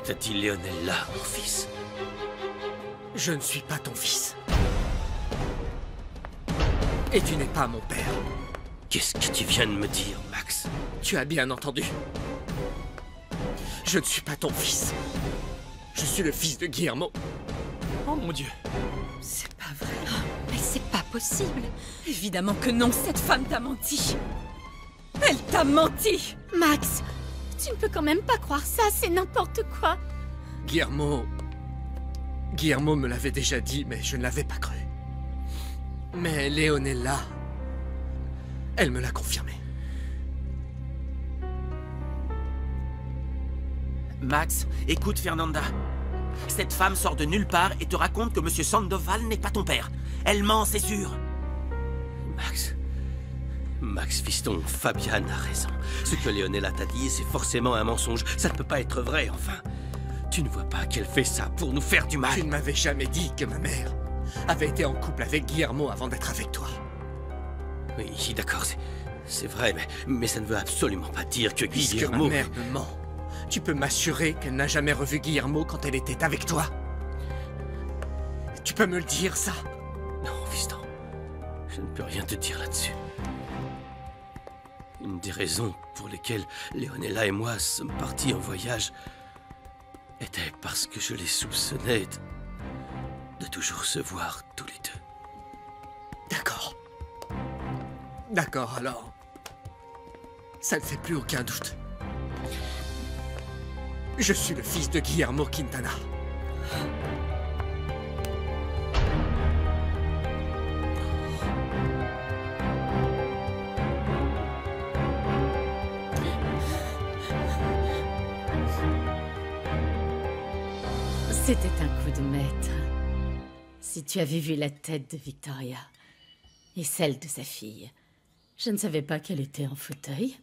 Qui t'a dit Leonella, mon fils? Je ne suis pas ton fils. Et tu n'es pas mon père. Qu'est-ce que tu viens de me dire, Max? Tu as bien entendu. Je ne suis pas ton fils. Je suis le fils de Guillermo. Oh mon Dieu. C'est pas vrai. Oh, mais c'est pas possible. Évidemment que non, cette femme t'a menti. Elle t'a menti. Max, tu ne peux quand même pas croire ça, c'est n'importe quoi. Guillermo me l'avait déjà dit, mais je ne l'avais pas cru. Mais Leonella, elle me l'a confirmé. Max, écoute Fernanda. Cette femme sort de nulle part et te raconte que Monsieur Sandoval n'est pas ton père. Elle ment, c'est sûr. Max, fiston, Fabian a raison. Ce que Leonella t'a dit, c'est forcément un mensonge. Ça ne peut pas être vrai, enfin. Tu ne vois pas qu'elle fait ça pour nous faire du mal? Tu ne m'avais jamais dit que ma mère avait été en couple avec Guillermo avant d'être avec toi. Oui, d'accord, c'est vrai, mais ça ne veut absolument pas dire que Puisque Guillermo... ma mère me ment, tu peux m'assurer qu'elle n'a jamais revu Guillermo quand elle était avec toi? Tu peux me le dire, ça? Non, fiston. Je ne peux rien te dire là-dessus. Une des raisons pour lesquelles Leonella et moi sommes partis en voyage était parce que je les soupçonnais de toujours se voir tous les deux. D'accord. D'accord, alors. Ça ne fait plus aucun doute. Je suis le fils de Guillermo Quintana. C'était un coup de maître. Si tu avais vu la tête de Victoria et celle de sa fille, je ne savais pas qu'elle était en fauteuil.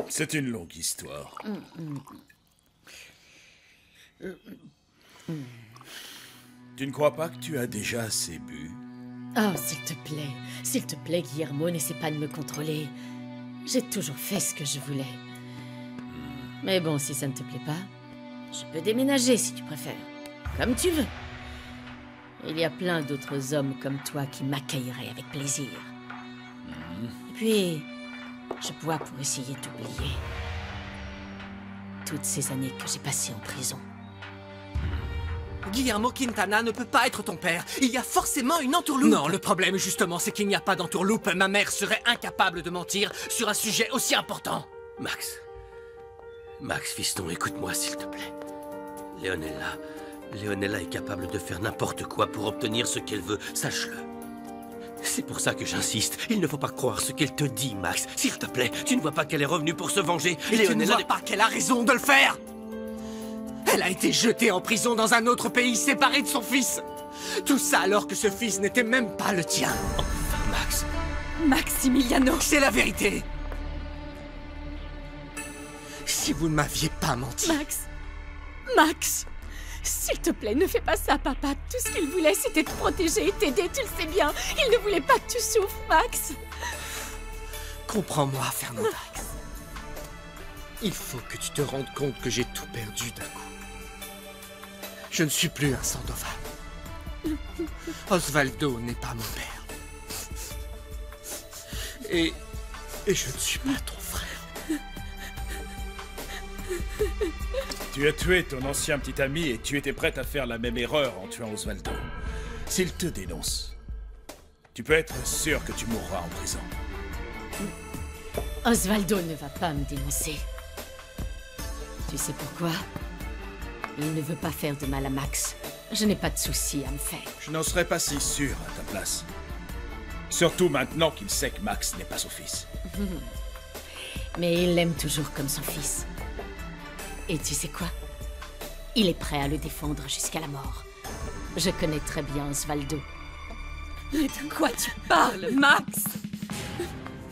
C'est une longue histoire. Tu ne crois pas que tu as déjà assez bu? Oh, s'il te plaît, Guillermo, n'essaie pas de me contrôler. J'ai toujours fait ce que je voulais. Mais bon, si ça ne te plaît pas, je peux déménager si tu préfères. Comme tu veux. Il y a plein d'autres hommes comme toi qui m'accueilleraient avec plaisir. Et puis, je bois pour essayer d'oublier toutes ces années que j'ai passées en prison. Guillermo Quintana ne peut pas être ton père. Il y a forcément une entourloupe. Non, le problème, justement, c'est qu'il n'y a pas d'entourloupe. Ma mère serait incapable de mentir sur un sujet aussi important. Max, fiston, écoute-moi, s'il te plaît. Leonella est capable de faire n'importe quoi pour obtenir ce qu'elle veut, sache-le. C'est pour ça que j'insiste. Il ne faut pas croire ce qu'elle te dit, Max. S'il te plaît, tu ne vois pas qu'elle est revenue pour se venger? Et tu ne vois pas qu'elle a raison de le faire? Elle a été jetée en prison dans un autre pays, séparée de son fils. Tout ça alors que ce fils n'était même pas le tien. Enfin, Max. Maximiliano. C'est la vérité. Si vous ne m'aviez pas menti... Max, s'il te plaît, ne fais pas ça, papa. Tout ce qu'il voulait, c'était te protéger et t'aider, tu le sais bien. Il ne voulait pas que tu souffres, Max. Comprends-moi, Fernanda. Il faut que tu te rendes compte que j'ai tout perdu d'un coup. Je ne suis plus un Sandoval. Osvaldo n'est pas mon père. Et je ne suis pas ton frère. Tu as tué ton ancien petit ami et tu étais prête à faire la même erreur en tuant Osvaldo. S'il te dénonce, tu peux être sûr que tu mourras en prison. Osvaldo ne va pas me dénoncer. Tu sais pourquoi? Il ne veut pas faire de mal à Max. Je n'ai pas de soucis à me faire. Je n'en serais pas si sûr à ta place. Surtout maintenant qu'il sait que Max n'est pas son fils. Mais il l'aime toujours comme son fils. Et tu sais quoi? Il est prêt à le défendre jusqu'à la mort. Je connais très bien Osvaldo. Mais de quoi tu parles, Max?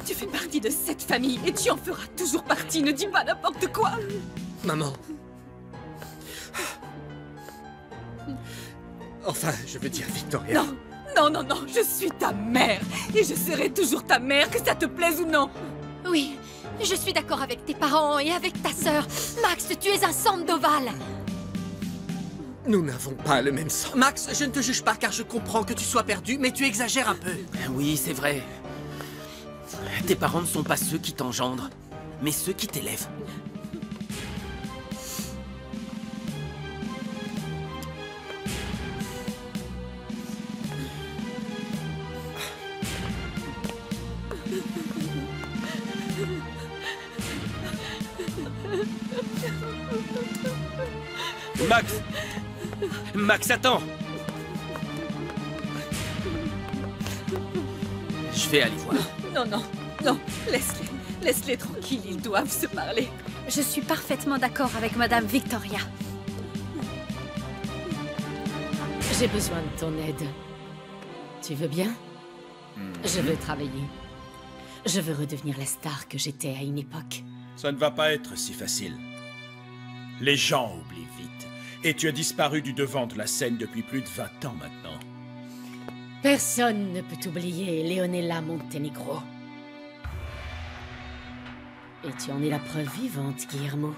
Tu fais partie de cette famille et tu en feras toujours partie. Ne dis pas n'importe quoi. Maman. Enfin, je veux dire Victoria. Non, je suis ta mère. Et je serai toujours ta mère, que ça te plaise ou non. Oui, je suis d'accord avec tes parents et avec ta sœur. Max, tu es un Sandoval. Nous n'avons pas le même sang. Max, je ne te juge pas car je comprends que tu sois perdu, mais tu exagères un peu. Oui, c'est vrai. Tes parents ne sont pas ceux qui t'engendrent, mais ceux qui t'élèvent. Max! Max, attends! Je vais aller voir. Non, non, non, laisse-les. Laisse-les tranquilles, ils doivent se parler. Je suis parfaitement d'accord avec Madame Victoria. J'ai besoin de ton aide. Tu veux bien? Je veux travailler. Je veux redevenir la star que j'étais à une époque. Ça ne va pas être si facile. Les gens oublient vite. Et tu as disparu du devant de la scène depuis plus de 20 ans maintenant. Personne ne peut oublier Leonela Montenegro. Et tu en es la preuve vivante, Guillermo.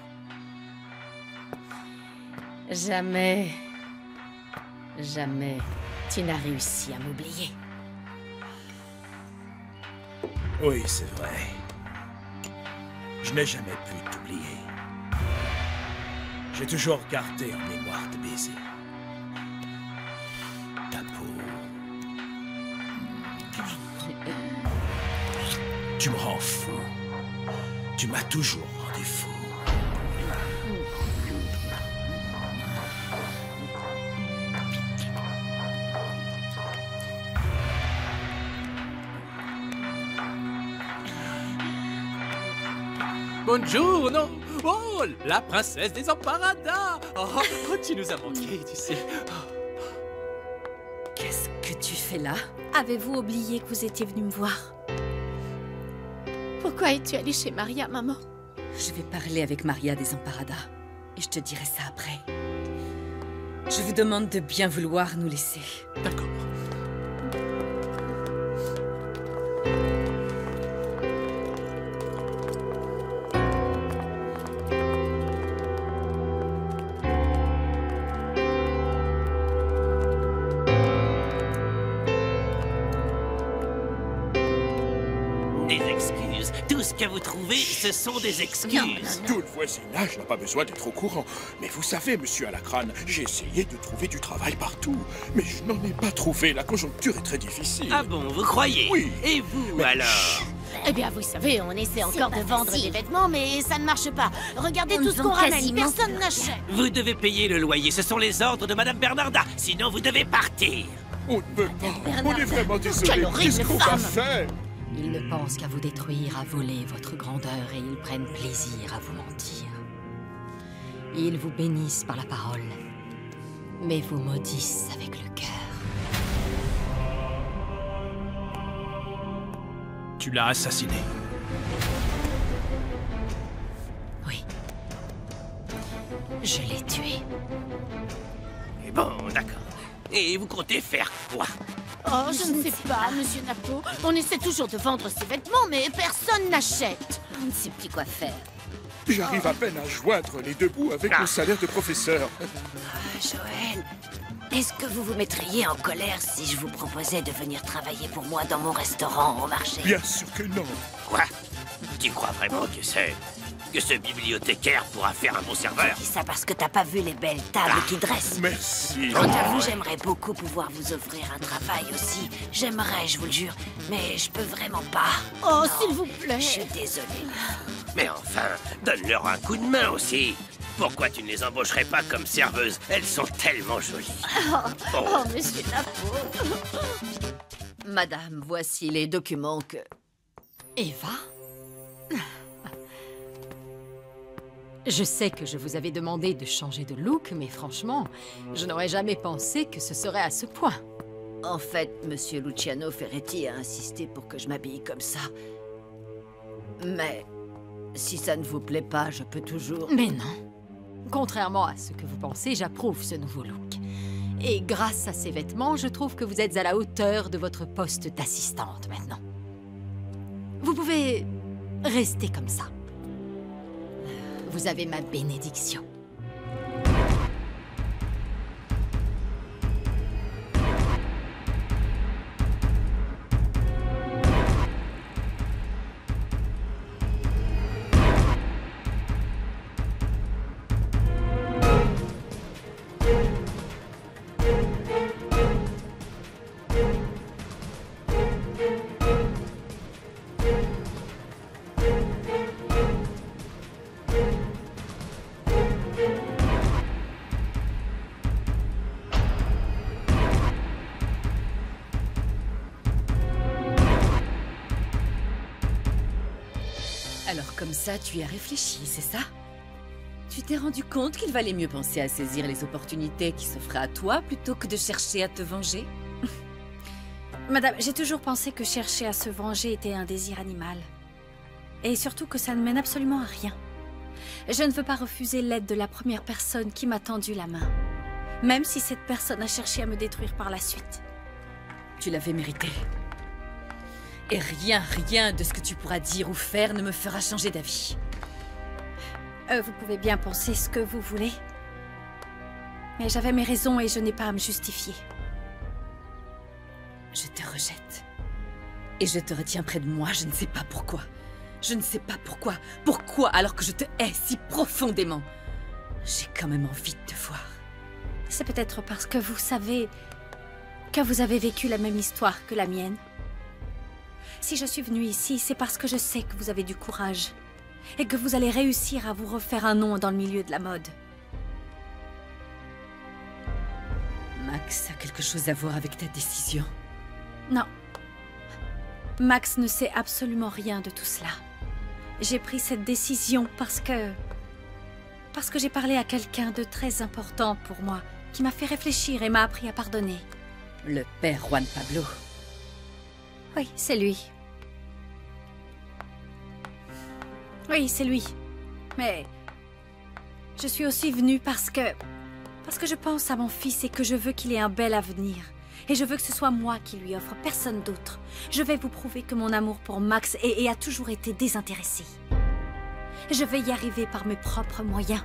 Jamais, jamais tu n'as réussi à m'oublier. Oui, c'est vrai. Je n'ai jamais pu t'oublier. J'ai toujours gardé en mémoire tes baisers. Ta peau. Tu me rends fou. Tu m'as toujours rendu fou. Buongiorno! Oh, la princesse des Emparadas! Oh, tu nous as manqué, tu sais. Qu'est-ce que tu fais là? Avez-vous oublié que vous étiez venu me voir? Pourquoi es-tu allée chez Maria, maman? Je vais parler avec Maria des Emparadas. Et je te dirai ça après. Je vous demande de bien vouloir nous laisser. D'accord. Des excuses. Tout ce que vous trouvez, ce sont des excuses. Tout le voisinage n'a pas besoin d'être au courant. Mais vous savez, monsieur Alacrane, j'ai essayé de trouver du travail partout. Mais je n'en ai pas trouvé. La conjoncture est très difficile. Ah bon, vous croyez? Oui. Et vous, alors? Eh bien, vous savez, on essaie encore de vendre des vêtements, mais ça ne marche pas. Regardez Nous tout ce avons qu'on ramène, quasiment personne plus n'achète. Vous devez payer le loyer. Ce sont les ordres de Madame Bernarda. Sinon, vous devez partir. On ne peut pas. On est vraiment désolé. Quelle horrible Qu'est-ce qu'on va femme. faire? Ils ne pensent qu'à vous détruire, à voler votre grandeur, et ils prennent plaisir à vous mentir. Ils vous bénissent par la parole, mais vous maudissent avec le cœur. Tu l'as assassiné. Oui. Je l'ai tué. Et bon, d'accord. Et vous comptez faire quoi? Oh, je ne sais pas, monsieur Napo. On essaie toujours de vendre ces vêtements, mais personne n'achète. On ne sait plus quoi faire. J'arrive à peine à joindre les deux bouts avec mon salaire de professeur. Joël, est-ce que vous vous mettriez en colère si je vous proposais de venir travailler pour moi dans mon restaurant au marché? Bien sûr que non. Quoi? Tu crois vraiment que ce bibliothécaire pourra faire un bon serveur? Je dis ça parce que t'as pas vu les belles tables qui dressent. Merci. Quant à vous, j'aimerais beaucoup pouvoir vous offrir un travail aussi. J'aimerais, je vous le jure, mais je peux vraiment pas. Oh, Non, s'il vous plaît. Je suis désolée. Mais enfin, donne-leur un coup de main aussi. Pourquoi tu ne les embaucherais pas comme serveuses? Elles sont tellement jolies. Oh, monsieur Napo. Madame, voici les documents que... Eva? Je sais que je vous avais demandé de changer de look, mais franchement, je n'aurais jamais pensé que ce serait à ce point. En fait, monsieur Luciano Ferretti a insisté pour que je m'habille comme ça. Mais si ça ne vous plaît pas, je peux toujours... Mais non. Contrairement à ce que vous pensez, j'approuve ce nouveau look. Et grâce à ces vêtements, je trouve que vous êtes à la hauteur de votre poste d'assistante maintenant. Vous pouvez Restez comme ça. Vous avez ma bénédiction. Alors comme ça, tu y as réfléchi, c'est ça? Tu t'es rendu compte qu'il valait mieux penser à saisir les opportunités qui s'offraient à toi plutôt que de chercher à te venger? Madame, j'ai toujours pensé que chercher à se venger était un désir animal. Et surtout que ça ne mène absolument à rien. Je ne veux pas refuser l'aide de la première personne qui m'a tendu la main. Même si cette personne a cherché à me détruire par la suite. Tu l'avais mérité. Et rien de ce que tu pourras dire ou faire ne me fera changer d'avis. Vous pouvez bien penser ce que vous voulez. Mais j'avais mes raisons et je n'ai pas à me justifier. Je te rejette. Et je te retiens près de moi, je ne sais pas pourquoi. Je ne sais pas pourquoi. Pourquoi alors que je te hais si profondément? J'ai quand même envie de te voir. C'est peut-être parce que vous savez que vous avez vécu la même histoire que la mienne. Si je suis venue ici, c'est parce que je sais que vous avez du courage. Et que vous allez réussir à vous refaire un nom dans le milieu de la mode. Max a quelque chose à voir avec ta décision? Non. Max ne sait absolument rien de tout cela. J'ai pris cette décision parce que j'ai parlé à quelqu'un de très important pour moi, qui m'a fait réfléchir et m'a appris à pardonner. Le père Juan Pablo. Oui, c'est lui. Oui, c'est lui. Mais je suis aussi venue parce que je pense à mon fils et que je veux qu'il ait un bel avenir. Et je veux que ce soit moi qui lui offre, personne d'autre. Je vais vous prouver que mon amour pour Max a toujours été désintéressé. Je vais y arriver par mes propres moyens.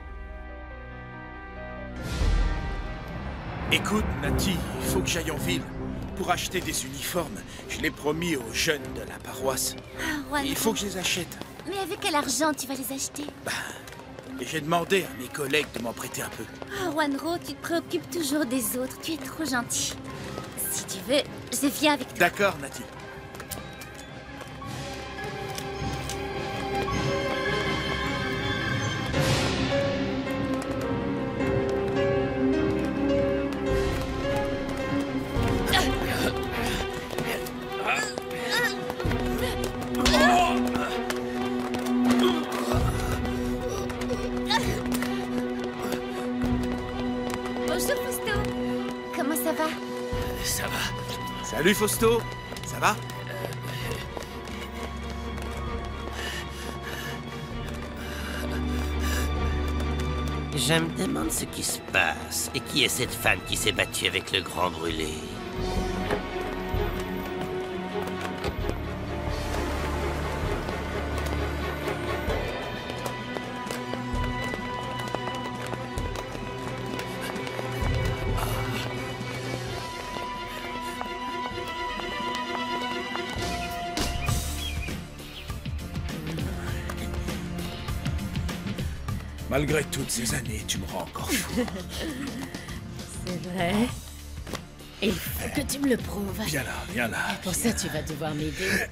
Écoute, Nati, il faut que j'aille en ville. Pour acheter des uniformes, je l'ai promis aux jeunes de la paroisse. Il faut que je les achète. Mais avec quel argent tu vas les acheter? Et j'ai demandé à mes collègues de m'en prêter un peu. Oh, Wanro, tu te préoccupes toujours des autres. Tu es trop gentil. Si tu veux, je viens avec toi. D'accord, Nati. Bonjour, Fausto. Comment ça va? Ça va. Salut, Fausto. Ça va? Je me demande ce qui se passe. Et qui est cette femme qui s'est battue avec le grand brûlé? Malgré toutes ces années, tu me rends encore fou. C'est vrai. Il faut que tu me le prouves. Viens là, viens là. Pour ça, tu vas devoir m'aider.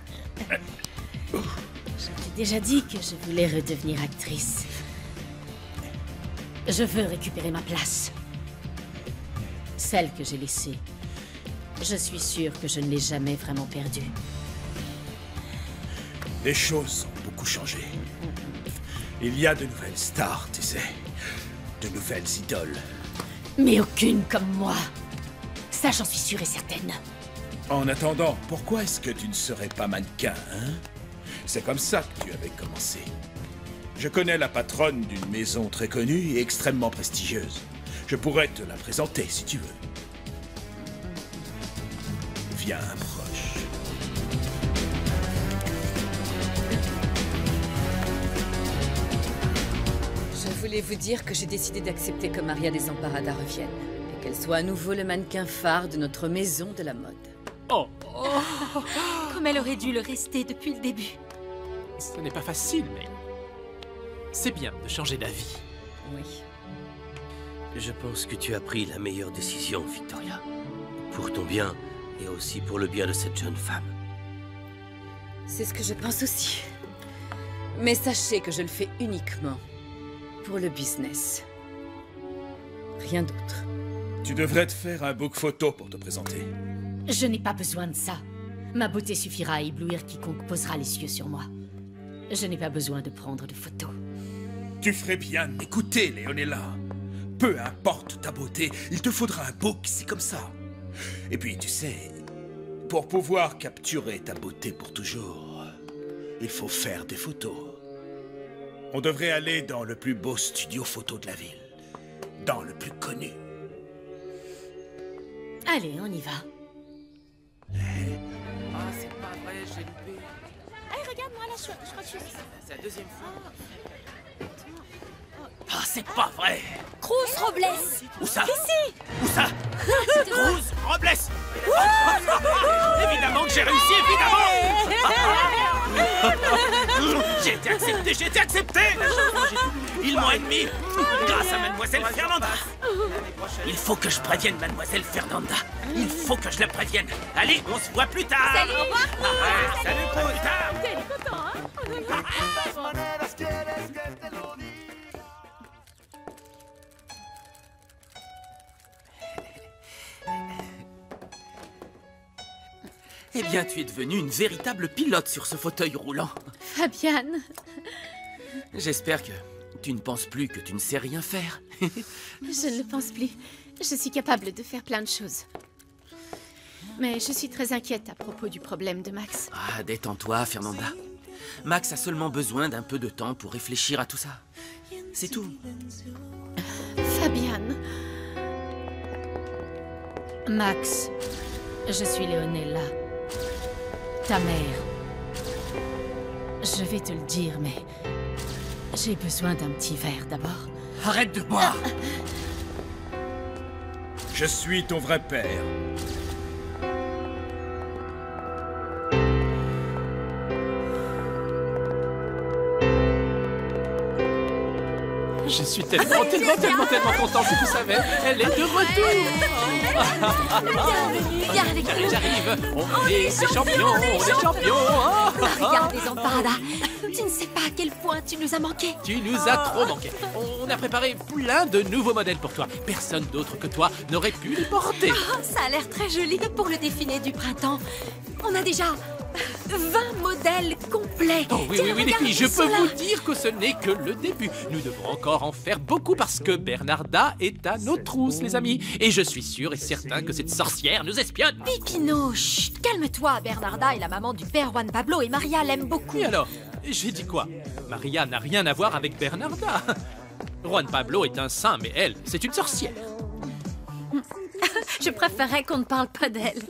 Je t'ai déjà dit que je voulais redevenir actrice. Je veux récupérer ma place. Celle que j'ai laissée. Je suis sûre que je ne l'ai jamais vraiment perdue. Les choses ont beaucoup changé. Il y a de nouvelles stars, tu sais. De nouvelles idoles. Mais aucune comme moi. Ça, j'en suis sûre et certaine. En attendant, pourquoi est-ce que tu ne serais pas mannequin, hein? C'est comme ça que tu avais commencé. Je connais la patronne d'une maison très connue et extrêmement prestigieuse. Je pourrais te la présenter si tu veux. Viens, proche. voulais vous dire que j'ai décidé d'accepter que Maria Desamparada revienne et qu'elle soit à nouveau le mannequin phare de notre maison de la mode. Oh, Comme elle aurait dû le rester depuis le début. ce n'est pas facile, mais c'est bien de changer d'avis. Oui. Je pense que tu as pris la meilleure décision, Victoria. Pour ton bien et aussi pour le bien de cette jeune femme. C'est ce que je pense aussi. Mais sachez que je le fais uniquement pour le business. Rien d'autre. Tu devrais te faire un book photo pour te présenter. Je n'ai pas besoin de ça. Ma beauté suffira à éblouir quiconque posera les yeux sur moi. Je n'ai pas besoin de prendre de photos. Tu ferais bien de m'écouter, Leonella. Peu importe ta beauté, il te faudra un book, c'est comme ça. Et puis, tu sais, pour pouvoir capturer ta beauté pour toujours, il faut faire des photos. On devrait aller dans le plus beau studio photo de la ville. Dans le plus connu. Allez, on y va. Ah, c'est pas vrai, j'ai loupé. Hey, regarde-moi là, je crois que je suis... C'est la deuxième fois. Ah, c'est pas vrai. Cruz Robles! Où ça? Ici. Où ça? Cruz Robles. Évidemment que j'ai réussi, évidemment. J'ai été accepté, j'ai été accepté. Ils m'ont admis grâce à Mademoiselle Fernanda. Il faut que je prévienne Mademoiselle Fernanda. Il faut que je la prévienne. Allez, on se voit plus tard. Salut, au revoir, Cruz. Salut, Cruz. Plus tard. T'es content, hein? Eh bien, tu es devenue une véritable pilote sur ce fauteuil roulant. Fabiane. J'espère que tu ne penses plus que tu ne sais rien faire. Je ne le pense plus. Je suis capable de faire plein de choses. Mais je suis très inquiète à propos du problème de Max. Ah, détends-toi, Fernanda. Max a seulement besoin d'un peu de temps pour réfléchir à tout ça. C'est tout. Fabiane. Max, je suis Leonella. Ta mère. Je vais te le dire, mais j'ai besoin d'un petit verre d'abord. Arrête de boire. Je suis ton vrai père. Je suis tellement content que tu savais. Elle est de retour. Bienvenue, viens avec nous. J'arrive. On est des champions, on est champions. Maria Desamparada, tu ne sais pas à quel point tu nous as manqué. Tu nous as trop manqué. On a préparé plein de nouveaux modèles pour toi. Personne d'autre que toi n'aurait pu les porter. Oh, ça a l'air très joli pour le défilé du printemps. On a déjà 20 modèles complets. Oh oui, Tiens, oui, les regarde, filles, je ils sont peux là. vous dire que ce n'est que le début. Nous devrons encore en faire beaucoup parce que Bernarda est à nos trousses, les amis. Et je suis sûr et certain que cette sorcière nous espionne. Pipino, chut, calme-toi. Bernarda est la maman du père Juan Pablo et Maria l'aime beaucoup. Et alors, j'ai dit quoi? Maria n'a rien à voir avec Bernarda. Juan Pablo est un saint, mais elle, c'est une sorcière. Je préférerais qu'on ne parle pas d'elle.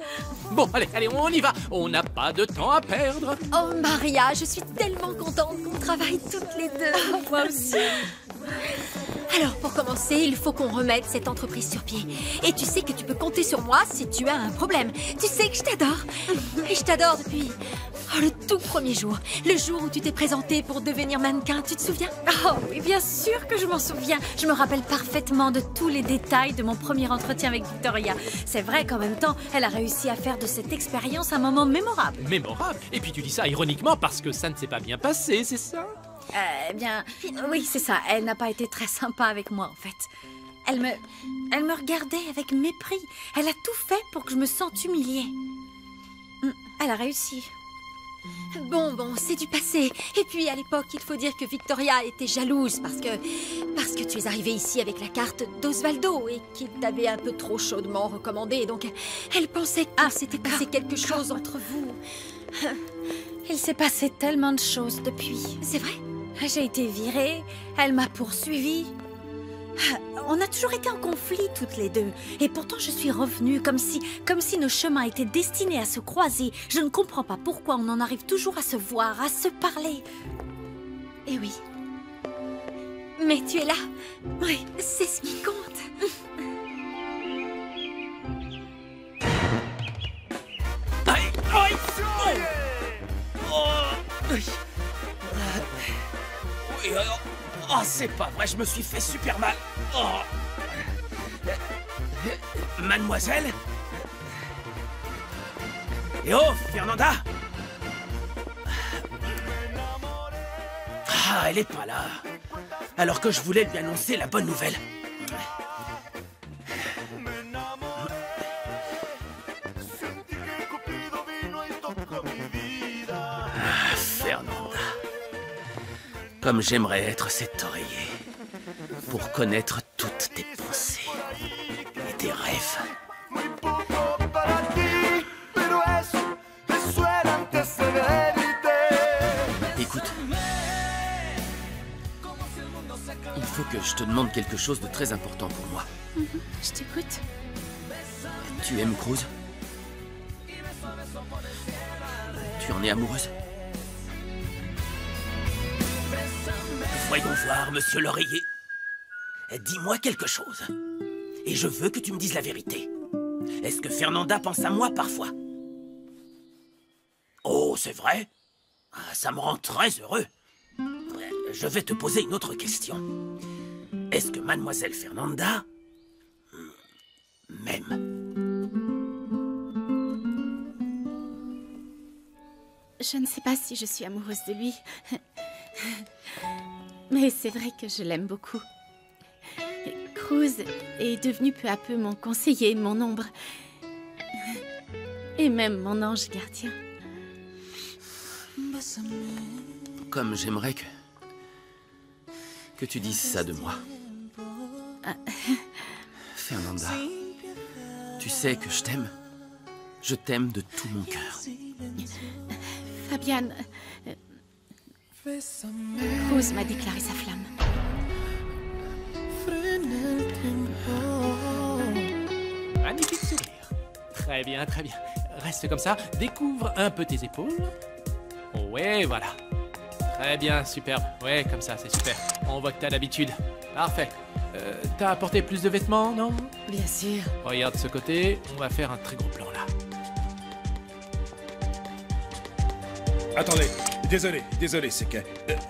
Bon, allez, on y va. On n'a pas de temps à perdre. Oh Maria, je suis tellement contente qu'on travaille toutes les deux. Moi aussi. Alors, pour commencer, il faut qu'on remette cette entreprise sur pied. Et tu sais que tu peux compter sur moi si tu as un problème. Tu sais que je t'adore. Et je t'adore depuis le tout premier jour. Le jour où tu t'es présentée pour devenir mannequin, tu te souviens? Oh oui, bien sûr que je m'en souviens. Je me rappelle parfaitement de tous les détails de mon premier entretien avec Victoria. C'est vrai qu'en même temps, elle a réussi à faire de cette expérience un moment mémorable. Mémorable. Et puis tu dis ça ironiquement parce que ça ne s'est pas bien passé, c'est ça? Eh bien, oui, c'est ça. Elle n'a pas été très sympa avec moi, en fait. Elle me regardait avec mépris. Elle a tout fait pour que je me sente humiliée. Elle a réussi. Bon, c'est du passé. Et puis, à l'époque, il faut dire que Victoria était jalouse parce que tu es arrivée ici avec la carte d'Osvaldo et qu'il t'avait un peu trop chaudement recommandé. Donc, elle pensait qu'il s'était passé quelque chose entre vous. Il s'est passé tellement de choses depuis. C'est vrai? J'ai été virée, elle m'a poursuivie. On a toujours été en conflit toutes les deux. Et pourtant je suis revenue comme si nos chemins étaient destinés à se croiser. Je ne comprends pas pourquoi on en arrive toujours à se voir, à se parler. Eh oui. Mais tu es là. Oui, c'est ce qui compte. Aïe, aïe, oh. Oui, oh, c'est pas vrai, je me suis fait super mal. Oh. Mademoiselle? Et oh, Fernanda? Ah, elle est pas là. Alors que je voulais lui annoncer la bonne nouvelle. Ah, Fernanda. Comme j'aimerais être cet oreiller pour connaître toutes tes pensées et tes rêves. Écoute, il faut que je te demande quelque chose de très important pour moi. Je t'écoute. Tu aimes Cruz? Tu en es amoureuse? Voyons voir, monsieur l'oreiller. Dis-moi quelque chose. Et je veux que tu me dises la vérité. Est-ce que Fernanda pense à moi parfois? Oh, c'est vrai? Ah, ça me rend très heureux. Je vais te poser une autre question. Est-ce que mademoiselle Fernanda m'aime? Je ne sais pas si je suis amoureuse de lui. Mais c'est vrai que je l'aime beaucoup. Cruz est devenu peu à peu mon conseiller, mon ombre. Et même mon ange gardien. Comme j'aimerais que tu dises ça de moi. Fernanda, tu sais que je t'aime. Je t'aime de tout mon cœur. Fabian, Cruz m'a déclaré sa flamme. Magnifique sourire. Très bien, très bien. Reste comme ça. Découvre un peu tes épaules. Ouais, voilà. Très bien, superbe. Ouais, comme ça, c'est super. On voit que t'as l'habitude. Parfait. T'as apporté plus de vêtements, non? Bien sûr. Regarde ce côté. On va faire un très gros plan là. Attendez, désolé, c'est que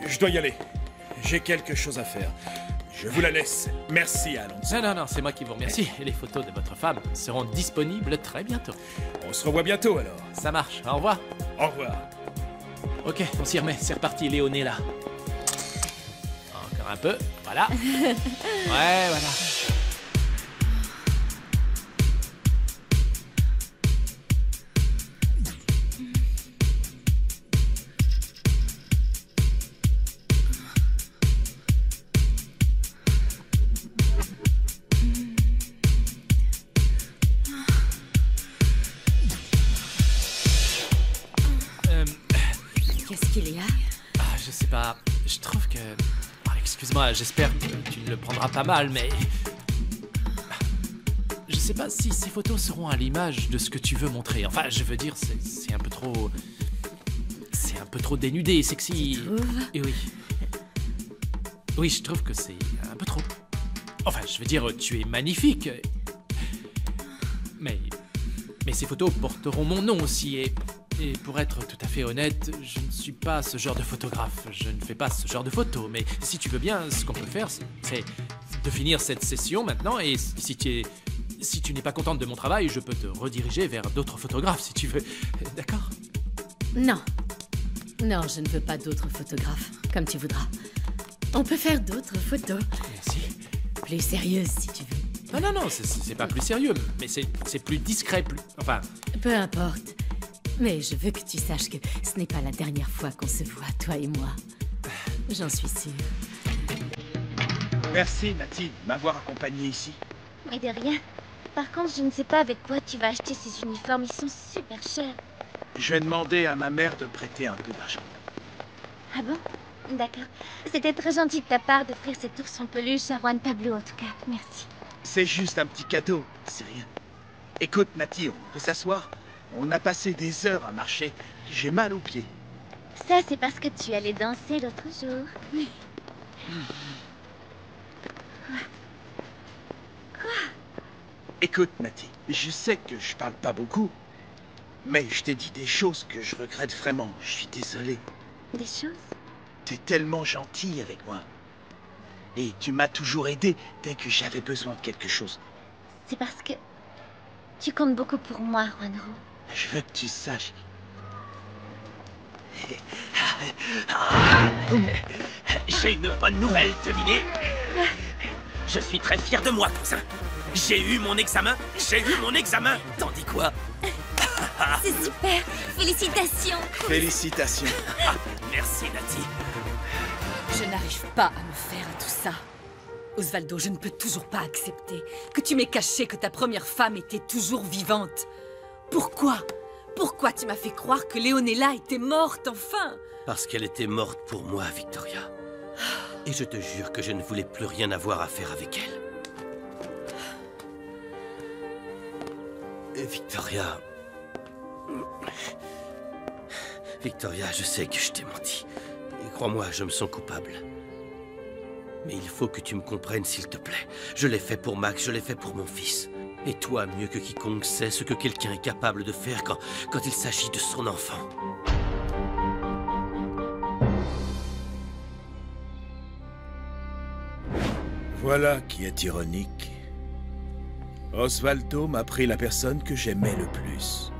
je dois y aller. J'ai quelque chose à faire. Je vous la laisse. Merci, Alonso. Non, c'est moi qui vous remercie. Et les photos de votre femme seront disponibles très bientôt. On se revoit bientôt, alors. Ça marche. Au revoir. Au revoir. Ok, on s'y remet. C'est reparti, Léon est là. Encore un peu. Voilà. Ouais, voilà. Qu'est-ce qu'il y a? Ah, je sais pas. Je trouve que... Ah, excuse-moi, j'espère que tu ne le prendras pas mal, mais... Je sais pas si ces photos seront à l'image de ce que tu veux montrer. Enfin, je veux dire, c'est un peu trop... C'est un peu trop dénudé, sexy. Tu trouves? Et oui. Oui, je trouve que c'est un peu trop. Enfin, je veux dire, tu es magnifique. Mais ces photos porteront mon nom aussi, et pour être tout à fait honnête, je ne suis pas ce genre de photographe. Je ne fais pas ce genre de photos. Mais si tu veux bien, ce qu'on peut faire, c'est de finir cette session maintenant. Et si tu n'es pas contente de mon travail, je peux te rediriger vers d'autres photographes, si tu veux. D'accord? Non. Non, je ne veux pas d'autres photographes. Comme tu voudras. On peut faire d'autres photos. Merci. Plus sérieuses, si tu veux. Non, c'est pas plus sérieux. Mais c'est plus discret, plus... Enfin... Peu importe. Mais je veux que tu saches que ce n'est pas la dernière fois qu'on se voit, toi et moi. J'en suis sûre. Merci, Mathilde, de m'avoir accompagné ici. Mais de rien. Par contre, je ne sais pas avec quoi tu vas acheter ces uniformes. Ils sont super chers. Je vais demander à ma mère de prêter un peu d'argent. Ah bon? D'accord. C'était très gentil de ta part d'offrir cet ours en peluche à Juan Pablo, en tout cas. Merci. C'est juste un petit cadeau, c'est rien. Écoute, Mathilde, on peut s'asseoir? On a passé des heures à marcher. J'ai mal aux pieds. Ça, c'est parce que tu allais danser l'autre jour. Écoute, Natty, je sais que je parle pas beaucoup, mais je t'ai dit des choses que je regrette vraiment. Je suis désolé. Des choses? T'es tellement gentil avec moi. Et tu m'as toujours aidé dès que j'avais besoin de quelque chose. C'est parce que tu comptes beaucoup pour moi, Juanro. Je veux que tu saches. J'ai une bonne nouvelle, devinez. Je suis très fier de moi, cousin. J'ai eu mon examen. T'en dis quoi? C'est super. Félicitations. Félicitations. Merci, Natty. Je n'arrive pas à me faire à tout ça. Osvaldo, je ne peux toujours pas accepter que tu m'aies caché que ta première femme était toujours vivante. Pourquoi? Pourquoi tu m'as fait croire que Leonela était morte, enfin? Parce qu'elle était morte pour moi, Victoria. Et je te jure que je ne voulais plus rien avoir à faire avec elle. Et Victoria... Victoria, je sais que je t'ai menti. Et crois-moi, je me sens coupable. Mais il faut que tu me comprennes, s'il te plaît. Je l'ai fait pour Max, je l'ai fait pour mon fils. Et toi, mieux que quiconque, sais ce que quelqu'un est capable de faire quand il s'agit de son enfant. Voilà qui est ironique. Osvaldo m'a pris la personne que j'aimais le plus.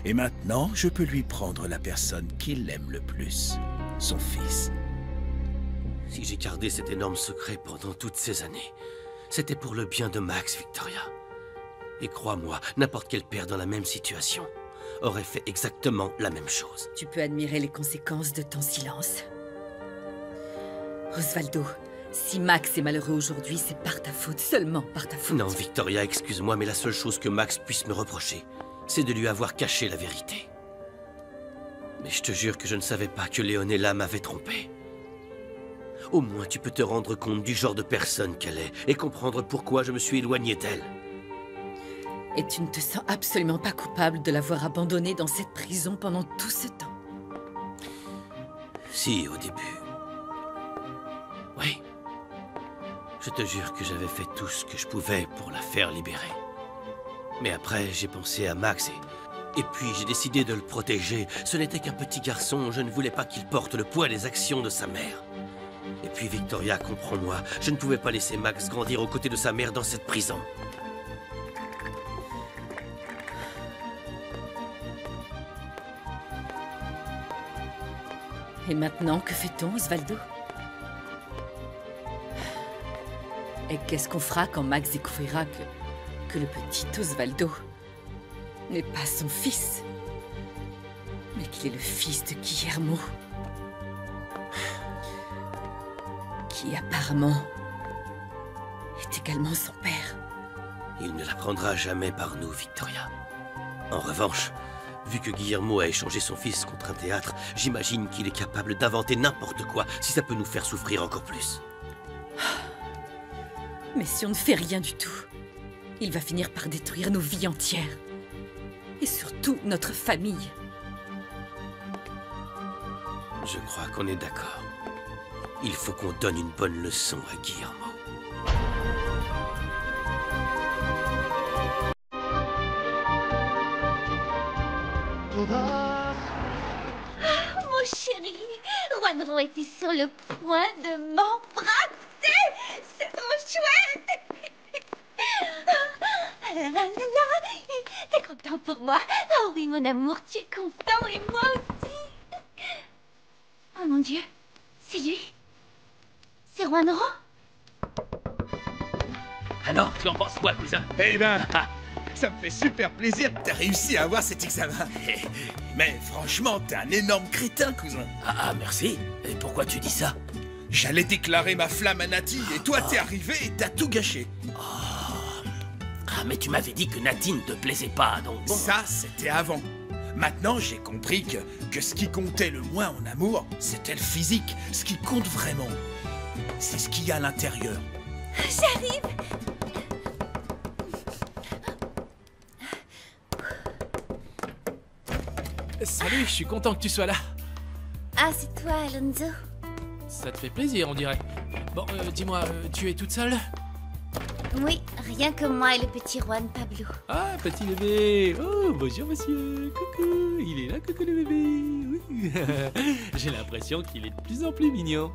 Et maintenant, je peux lui prendre la personne qu'il aime le plus, son fils. Si j'ai gardé cet énorme secret pendant toutes ces années, c'était pour le bien de Max, Victoria. Et crois-moi, n'importe quel père dans la même situation aurait fait exactement la même chose. Tu peux admirer les conséquences de ton silence. Osvaldo, si Max est malheureux aujourd'hui, c'est par ta faute, seulement par ta faute. Non, Victoria, excuse-moi, mais la seule chose que Max puisse me reprocher, c'est de lui avoir caché la vérité. Mais je te jure que je ne savais pas que Leonela m'avait trompé. Au moins, tu peux te rendre compte du genre de personne qu'elle est et comprendre pourquoi je me suis éloigné d'elle. Et tu ne te sens absolument pas coupable de l'avoir abandonnée dans cette prison pendant tout ce temps? Si, au début. Oui. Je te jure que j'avais fait tout ce que je pouvais pour la faire libérer. Mais après, j'ai pensé à Max et puis j'ai décidé de le protéger. Ce n'était qu'un petit garçon, je ne voulais pas qu'il porte le poids des actions de sa mère. Et puis Victoria, comprends-moi, je ne pouvais pas laisser Max grandir aux côtés de sa mère dans cette prison. Et maintenant, que fait-on, Osvaldo? Et qu'est-ce qu'on fera quand Max découvrira que le petit Osvaldo n'est pas son fils, mais qu'il est le fils de Guillermo, qui apparemment est également son père? Il ne l'apprendra jamais par nous, Victoria. En revanche, vu que Guillermo a échangé son fils contre un théâtre, j'imagine qu'il est capable d'inventer n'importe quoi si ça peut nous faire souffrir encore plus. Mais si on ne fait rien du tout, il va finir par détruire nos vies entières. Et surtout notre famille. Je crois qu'on est d'accord. Il faut qu'on donne une bonne leçon à Guillermo. Mon chéri, Juanro était sur le point de m'embrasser. C'est trop chouette. Ah là là là là. T'es content pour moi? Oh oui, mon amour, tu es content et moi aussi. Oh mon Dieu, c'est lui. C'est Juanro. Alors, tu en penses quoi, cousin? Eh ben, ça me fait super plaisir que t'aies réussi à avoir cet examen. Mais franchement, t'es un énorme crétin, cousin. Ah, merci. Et pourquoi tu dis ça? J'allais déclarer ma flamme à Natty, et toi t'es arrivé et t'as tout gâché. Ah, mais tu m'avais dit que Natty ne te plaisait pas, donc bon... Ça, c'était avant. Maintenant, j'ai compris que ce qui comptait le moins en amour, c'était le physique. Ce qui compte vraiment, c'est ce qu'il y a à l'intérieur. J'arrive. Salut, je suis content que tu sois là. Ah, c'est toi, Alonso. Ça te fait plaisir, on dirait. Bon, dis-moi, tu es toute seule? Oui, rien que moi et le petit Juan Pablo. Ah, petit bébé. Oh, bonjour monsieur. Coucou. Il est là, coucou le bébé. Oui. J'ai l'impression qu'il est de plus en plus mignon.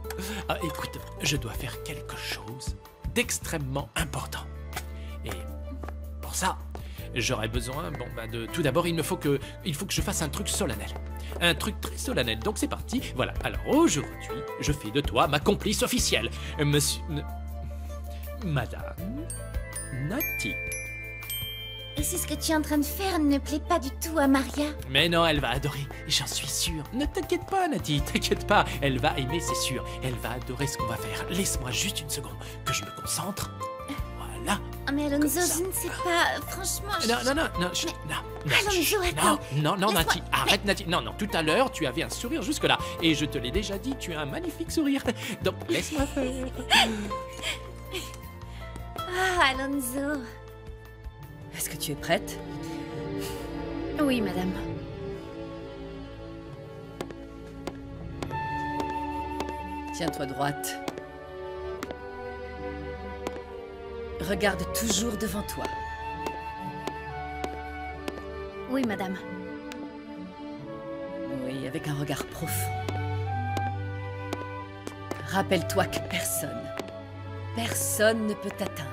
Ah, écoute, je dois faire quelque chose d'extrêmement important. Et pour ça, j'aurais besoin, de... Tout d'abord, il faut que je fasse un truc solennel. Un truc très solennel. Donc c'est parti. Voilà. Alors aujourd'hui, je fais de toi ma complice officielle. Monsieur... Madame Natty. Et c'est ce que tu es en train de faire ne plaît pas du tout à Maria. Mais non, elle va adorer, j'en suis sûr. Ne t'inquiète pas, Natty, t'inquiète pas. Elle va aimer, c'est sûr. Elle va adorer ce qu'on va faire. Laisse-moi juste une seconde, que je me concentre. Voilà. Oh, mais Alonso, je ne sais pas, franchement... Non, Alonso, attends. Non, Natty, arrête, Natty. Non, tout à l'heure, tu avais un sourire jusque-là. Et je te l'ai déjà dit, tu as un magnifique sourire. Donc, laisse-moi faire. Ah, Alonso. Est-ce que tu es prête? Oui, madame. Tiens-toi droite. Regarde toujours devant toi. Oui, madame. Oui, avec un regard profond. Rappelle-toi que personne ne peut t'atteindre.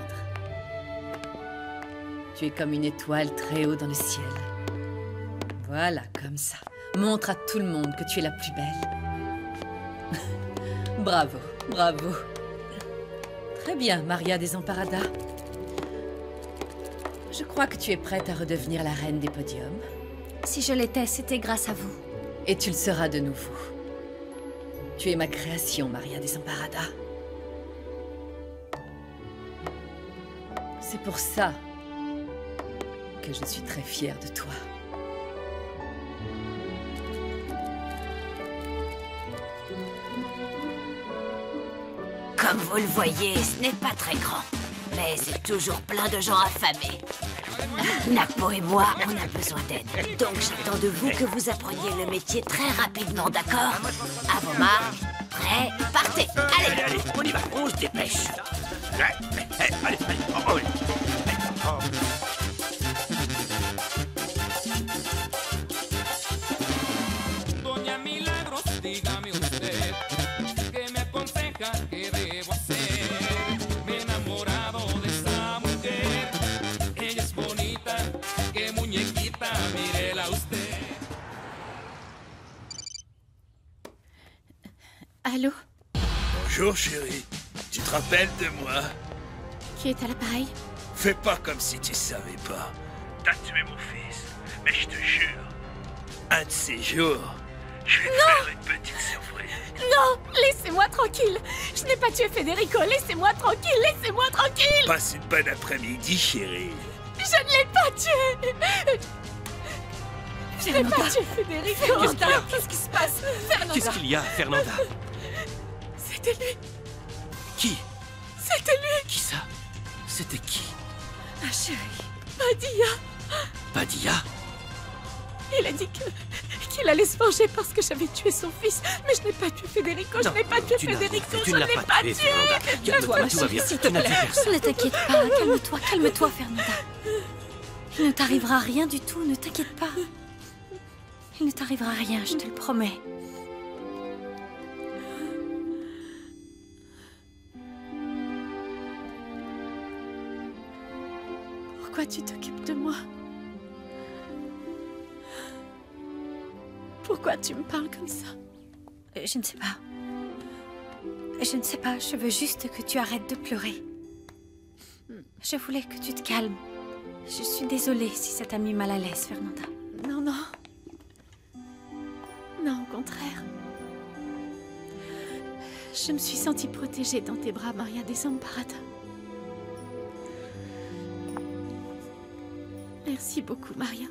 Tu es comme une étoile très haut dans le ciel. Voilà, comme ça. Montre à tout le monde que tu es la plus belle. Bravo, bravo. Très bien, Maria Desamparada. Je crois que tu es prête à redevenir la reine des podiums. Si je l'étais, c'était grâce à vous. Et tu le seras de nouveau. Tu es ma création, Maria Desamparada. C'est pour ça que je suis très fière de toi. Comme vous le voyez, ce n'est pas très grand. Mais c'est toujours plein de gens affamés. Nakpo et moi, on a besoin d'aide. Donc j'attends de vous que vous appreniez le métier très rapidement, d'accord? À vos marques, prêts, partez. Allez, on y va, on se dépêche. Allez, oh, oui. Doña Milagros, dígame usted, ¿qué me aconseja que debo hacer? Me he enamorado de esa mujer, ella es bonita, qué muñequita, mírela usted. Allô? Bonjour chérie, tu te rappelles de moi? Qui est à l'appareil? Fais pas comme si tu savais pas. T'as tué mon fils, mais je te jure, un de ces jours, je vais te faire une petite surprise. Non! Laissez-moi tranquille! Je n'ai pas tué Federico! Laissez-moi tranquille! Laissez-moi tranquille! Passe une bonne après-midi, chérie. Je ne l'ai pas tué! Je n'ai pas tué Federico! Qu'est-ce qui se passe? Fernanda! Qu'est-ce qu'il y a, Fernanda? C'était lui! Qui? C'était lui! Qui ça? C'était qui? Ma chérie! Padilla! Padilla? Il a dit qu'il allait se venger parce que j'avais tué son fils. Mais je n'ai pas tué Federico, je n'ai pas tué Federico, je ne l'ai pas tué. Calme-toi, tout va bien. Tu n'as tué personne. Ne t'inquiète pas, calme-toi, Fernanda. Il ne t'arrivera rien du tout, ne t'inquiète pas. Il ne t'arrivera rien, je te le promets. Pourquoi tu t'occupes de moi? Pourquoi tu me parles comme ça? Je ne sais pas. Je ne sais pas, je veux juste que tu arrêtes de pleurer. Je voulais que tu te calmes. Je suis désolée si ça t'a mis mal à l'aise, Fernanda. Non, non. Non, au contraire. Je me suis sentie protégée dans tes bras, Maria Desamparada. Merci beaucoup, Maria.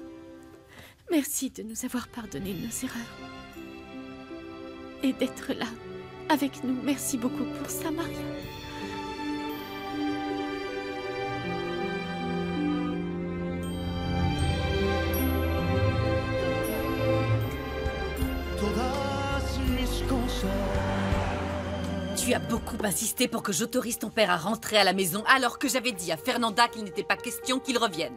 Merci de nous avoir pardonné nos erreurs. Et d'être là, avec nous. Merci beaucoup pour ça, Maria. Tu Tu as beaucoup insisté pour que j'autorise ton père à rentrer à la maison alors que j'avais dit à Fernanda qu'il n'était pas question qu'il revienne.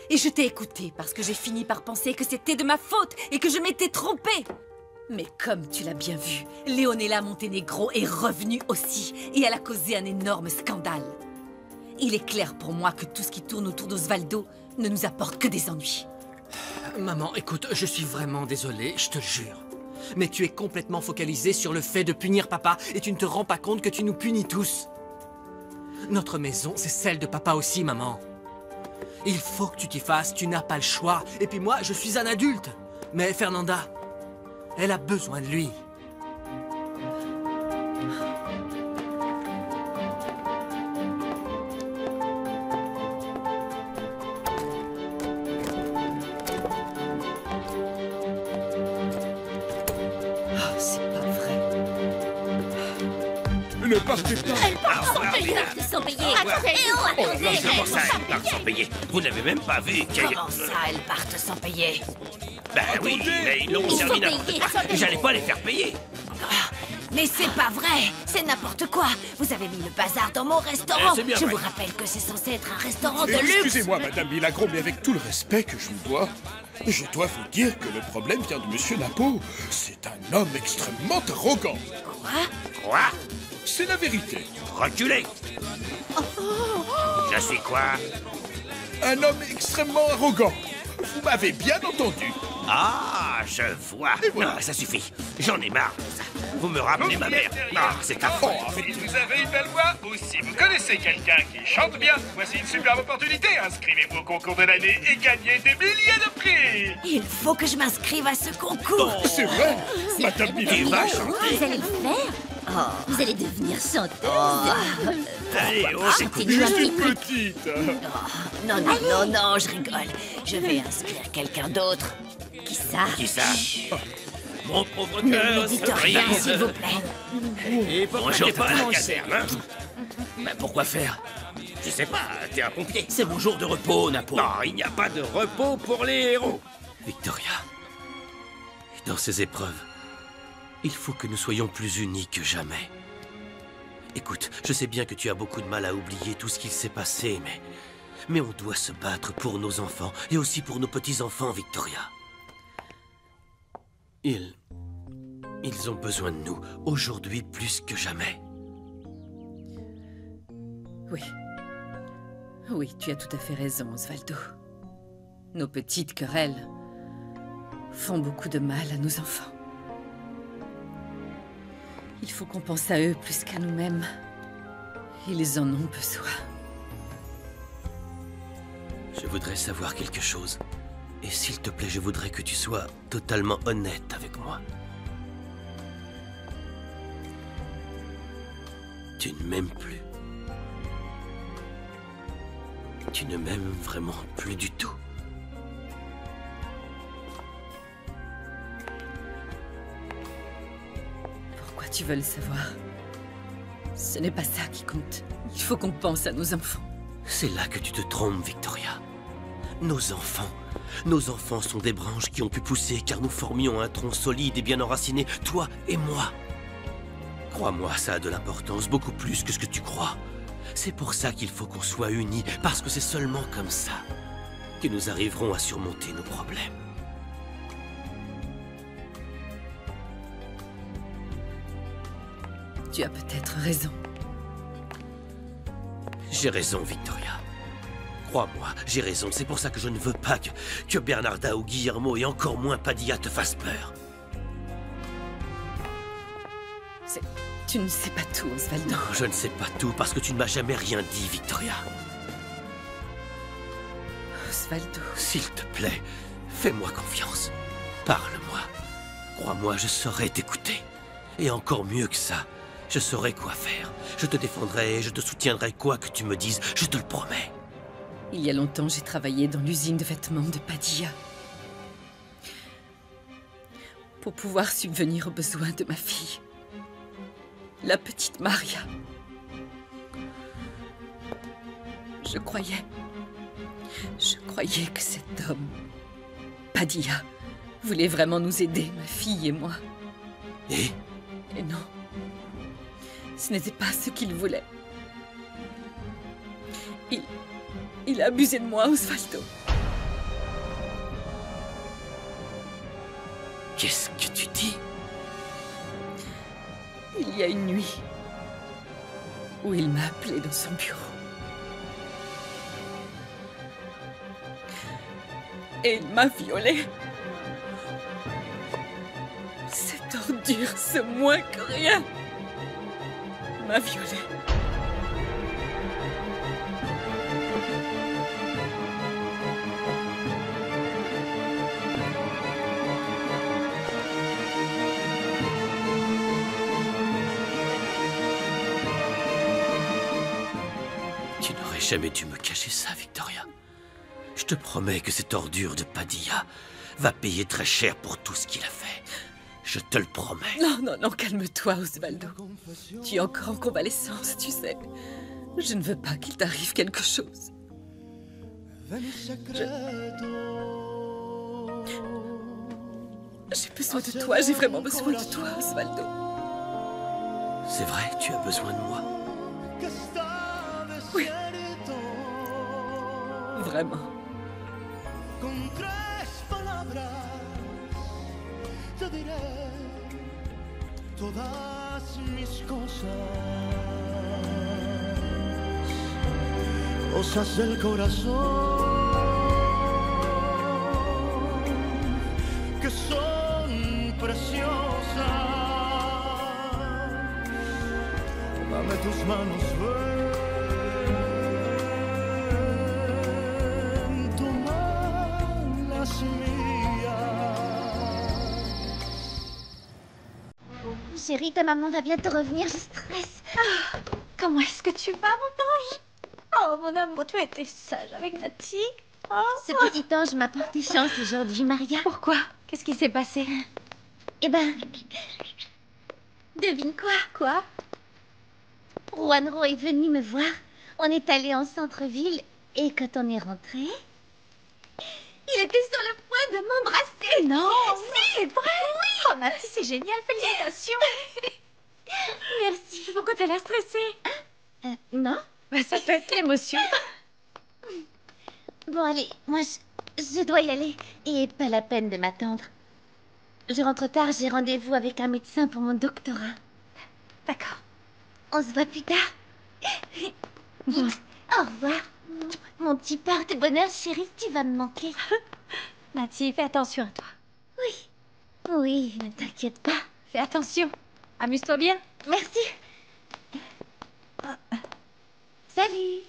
Et je t'ai écouté parce que j'ai fini par penser que c'était de ma faute et que je m'étais trompée. Mais comme tu l'as bien vu, Leonela Montenegro est revenue aussi et elle a causé un énorme scandale. Il est clair pour moi que tout ce qui tourne autour d'Osvaldo ne nous apporte que des ennuis. Maman, écoute, je suis vraiment désolé, je te le jure. Mais tu es complètement focalisée sur le fait de punir papa et tu ne te rends pas compte que tu nous punis tous. Notre maison, c'est celle de papa aussi, maman. Il faut que tu t'y fasses, tu n'as pas le choix. Et puis moi, je suis un adulte. Mais Fernanda, elle a besoin de lui. Ne partez pas. Elle part sans payer. Elle part sans payer. Attendez, Comment ça, elle part sans payer? Vous n'avez même pas vu qu'elle... Comment ça, elles partent sans payer? Ben oui, mais ils l'ont servi n'importe quoi. J'allais pas les faire payer. Mais c'est pas vrai. C'est n'importe quoi. Vous avez mis le bazar dans mon restaurant. c'est bien Je vrai. vous rappelle que c'est censé être un restaurant de luxe. Excusez-moi, Madame Milagro, mais avec tout le respect que je vous dois, je dois vous dire que le problème vient de Monsieur Napo. C'est un homme extrêmement arrogant. Quoi? C'est la vérité. Reculez. Je suis quoi? Un homme extrêmement arrogant. Vous m'avez bien entendu. Ah, je vois. voilà. Non, ça suffit. J'en ai marre de ça. Vous me rappelez ma mère. Non, c'est affreux. Si vous avez une belle voix ou si vous connaissez quelqu'un qui chante bien, voici une superbe opportunité. Inscrivez-vous au concours de l'année et gagnez des milliers de prix. Il faut que je m'inscrive à ce concours. C'est vrai. Madame Milagro va chanter. Vous allez le faire? Vous allez devenir chanteuse. Allez, Chantez-nous un petit peu. Petite. Non, non, non, non, je rigole. Je vais inscrire quelqu'un d'autre. Qui ça? Qui ça? Mon pauvre Ne cœur me dites se rien, brise. s'il vous plaît. Et bonjour, pas à la caserne, hein? Mais pourquoi faire? Je sais pas, t'es un pompier. C'est mon jour de repos, Napo. Non, il n'y a pas de repos pour les héros. Victoria, dans ces épreuves, il faut que nous soyons plus unis que jamais. Écoute, je sais bien que tu as beaucoup de mal à oublier tout ce qu'il s'est passé, mais on doit se battre pour nos enfants et aussi pour nos petits-enfants, Victoria. Ils ont besoin de nous, aujourd'hui plus que jamais. Oui. Oui, tu as tout à fait raison, Osvaldo. Nos petites querelles font beaucoup de mal à nos enfants. Il faut qu'on pense à eux plus qu'à nous-mêmes. Ils en ont besoin. Je voudrais savoir quelque chose. Et s'il te plaît, je voudrais que tu sois totalement honnête avec moi. Tu ne m'aimes plus. Tu ne m'aimes vraiment plus du tout. Pourquoi tu veux le savoir? Ce n'est pas ça qui compte. Il faut qu'on pense à nos enfants. C'est là que tu te trompes, Victoria. Nos enfants sont des branches qui ont pu pousser car nous formions un tronc solide et bien enraciné, toi et moi. Crois-moi, ça a de l'importance, beaucoup plus que ce que tu crois. C'est pour ça qu'il faut qu'on soit unis, parce que c'est seulement comme ça que nous arriverons à surmonter nos problèmes. Tu as peut-être raison. J'ai raison, Victoria. Crois-moi, j'ai raison. C'est pour ça que je ne veux pas que Bernarda ou Guillermo et encore moins Padilla te fassent peur. Tu ne sais pas tout, Osvaldo. Non, je ne sais pas tout parce que tu ne m'as jamais rien dit, Victoria. Osvaldo. S'il te plaît, fais-moi confiance. Parle-moi. Crois-moi, je saurai t'écouter. Et encore mieux que ça, je saurai quoi faire. Je te défendrai et je te soutiendrai quoi que tu me dises, je te le promets. Il y a longtemps, j'ai travaillé dans l'usine de vêtements de Padilla. Pour pouvoir subvenir aux besoins de ma fille. La petite Maria. Je croyais que cet homme, Padilla, voulait vraiment nous aider, ma fille et moi. Et non. Ce n'était pas ce qu'il voulait. Il a abusé de moi, Osvaldo. Qu'est-ce que tu dis? Il y a une nuit où il m'a appelé dans son bureau. Et il m'a violée. Cette ordure, ce moins que rien, m'a violée. Tu n'aurais jamais dû me cacher ça, Victoria. Je te promets que cette ordure de Padilla va payer très cher pour tout ce qu'il a fait. Je te le promets. Non, non, non, calme-toi, Osvaldo. Tu es encore en convalescence, tu sais. Je ne veux pas qu'il t'arrive quelque chose. J'ai besoin de toi, j'ai vraiment besoin de toi, Osvaldo. C'est vrai, tu as besoin de moi. Oui. Vraiment. Con tres palabras te diré todas mis cosas del corazón que son preciosas. Dame tus manos, ven. Chérie, ta maman va bientôt revenir, je stresse. Ah, comment est-ce que tu vas, mon ange? Oh, mon amour, tu as été sage avec Nati. Oh. Ce petit ange m'a porté chance aujourd'hui, Maria. Pourquoi? Qu'est-ce qui s'est passé? Eh ben... Devine quoi? Quoi? Juanro est venu me voir. On est allé en centre-ville et quand on est rentré... Il était sur le point de m'embrasser. Non, c'est vrai. Oui. Oh, Nati, c'est génial. Félicitations. Merci. Pourquoi t'as l'air stressée? Non. Bah, ça peut être l'émotion. Bon, allez, moi, je dois y aller. Et pas la peine de m'attendre. Je rentre tard, j'ai rendez-vous avec un médecin pour mon doctorat. D'accord. On se voit plus tard. Bon. Au revoir. Mon petit porte-bonheur, chérie, tu vas me manquer. Nati, fais attention à toi. Oui. Oui, ne t'inquiète pas. Fais attention. Amuse-toi bien. Merci. Salut.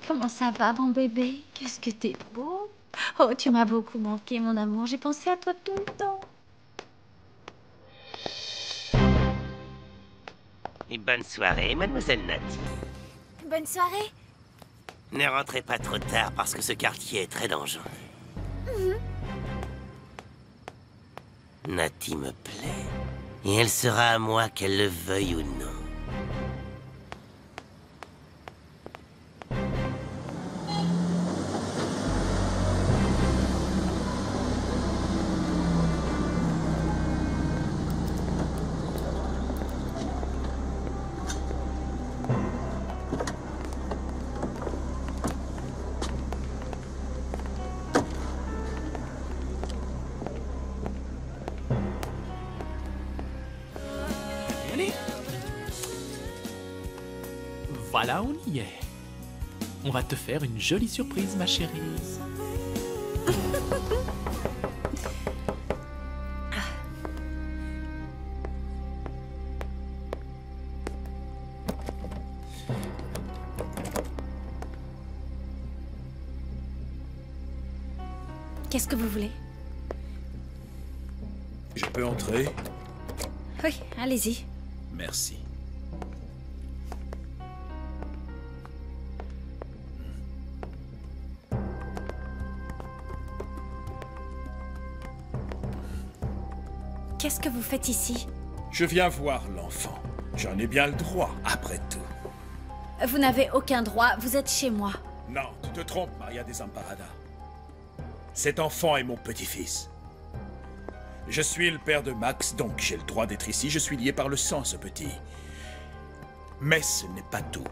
Comment ça va, mon bébé? Qu'est-ce que t'es beau. Oh, tu m'as beaucoup manqué, mon amour. J'ai pensé à toi tout le temps. Et bonne soirée, mademoiselle Nati. Bonne soirée. Ne rentrez pas trop tard parce que ce quartier est très dangereux. Nati me plaît. Et elle sera à moi qu'elle le veuille ou non. Voilà, on y est. On va te faire une jolie surprise, ma chérie. Qu'est-ce que vous voulez? Je peux entrer? Oui, allez-y. Merci. Qu'est-ce que vous faites ici? Je viens voir l'enfant. J'en ai bien le droit, après tout. Vous n'avez aucun droit, vous êtes chez moi. Non, tu te trompes, Maria Desamparada. Cet enfant est mon petit-fils. Je suis le père de Max, donc j'ai le droit d'être ici. Je suis lié par le sang, ce petit. Mais ce n'est pas tout.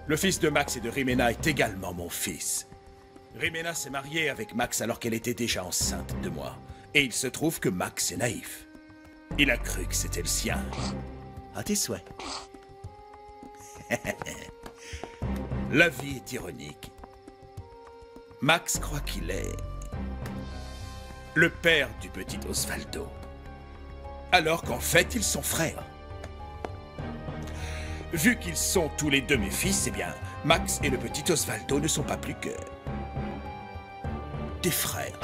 Le fils de Max et de Rimena est également mon fils. Rimena s'est mariée avec Max alors qu'elle était déjà enceinte de moi. Et il se trouve que Max est naïf. Il a cru que c'était le sien. À tes souhaits. La vie est ironique. Max croit qu'il est le père du petit Osvaldo. Alors qu'en fait, ils sont frères. Vu qu'ils sont tous les deux mes fils, eh bien, Max et le petit Osvaldo ne sont pas plus que des frères.